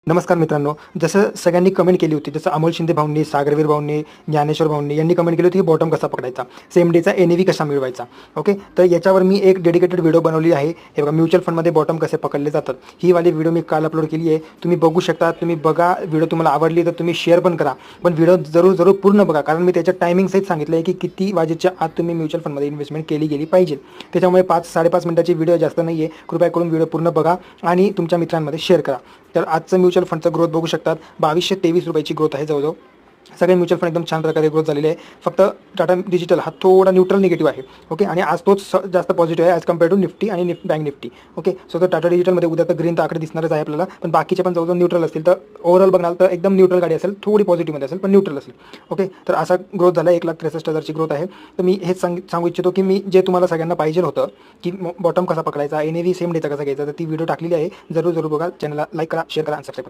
नमस्कार मित्रांनो, जसं सगळ्यांनी कमेंट केली होती, जसं अमोल शिंदे भाऊंनी, सागरवीर भाऊंनी, ज्ञानेश्वर भाऊंनी यांनी कमेंट केली होती की बॉटम कसा पकडायचा, सेम डेचा एनएव्ही कसा मिळवायचा. ओके, तर याच्यावर मी एक डेडिकेटेड व्हिडिओ बनवली आहे. हे बघा, म्युच्युअल फंडमध्ये बॉटम कसे पकडले जातात, ही वाली व्हिडिओ मी काल अपलोड केली आहे. तुम्ही बघू शकता. तुम्ही बघा, व्हिडिओ तुम्हाला आवडली तर तुम्ही शेअर पण करा, पण व्हिडिओ जरूर पूर्ण बघा, कारण मी त्याच्या टायमिंग सहित सांगितलं आहे की किती वाजेच्या आत तुम्ही म्युच्युअल फंडमध्ये इन्व्हेस्टमेंट केली गेली पाहिजे. त्याच्यामुळे 5-5.5 मिनिटाची व्हिडिओ जास्त नाही आहे. कृपया करून व्हिडिओ पूर्ण बघा आणि तुमच्या मित्रांमध्ये शेअर करा. तर आजचं म्युच्युअल फंडचं ग्रोथ बघू शकतात. 2223 रुपयाची ग्रोथ आहे जवळजवळ. सगळे म्युच्युअल फंड एकदम छान प्रकारे ग्रोथ झालेले आहे. फक्त टाटा डिजिटल हा थोडा न्यूट्रल निगेटिव्ह आहे. ओके, आणि आज तोच जास्त पॉझिटिव्ह आहे ॲज कम्पेअर टू निफ्टी आणि बँक निफ्टी. ओके, सो तर टाटा डिजिटलमध्ये उद्या तर ग्रीन तर आकडे दिसणारच आहे आपल्याला, पण बाकीचे पण जवळजवळ न्यूट्रल असतील. तर ओव्हरऑल बघाल तर एकदम न्यूट्रल गाडी असेल, थोडी पॉझिटिव्हमध्ये असेल पण न्यूट्रल असेल. ओके, तर असा ग्रोथ झाला. 1,63,000ची ग्रोथ आहे. तर मी हेच सांगू इच्छितो की मी जे तुम्हाला सगळ्यांना पाहिजे होतं की बॉटम कसा पकडायचा, एनएव्ही सेम डेचा कसा घ्यायचा, तर ती व्हिडिओ टाकलेली आहे. जरूर बघा. चॅनलला लाईक करा, शेअर करा आणि सबस्क्राईब करा.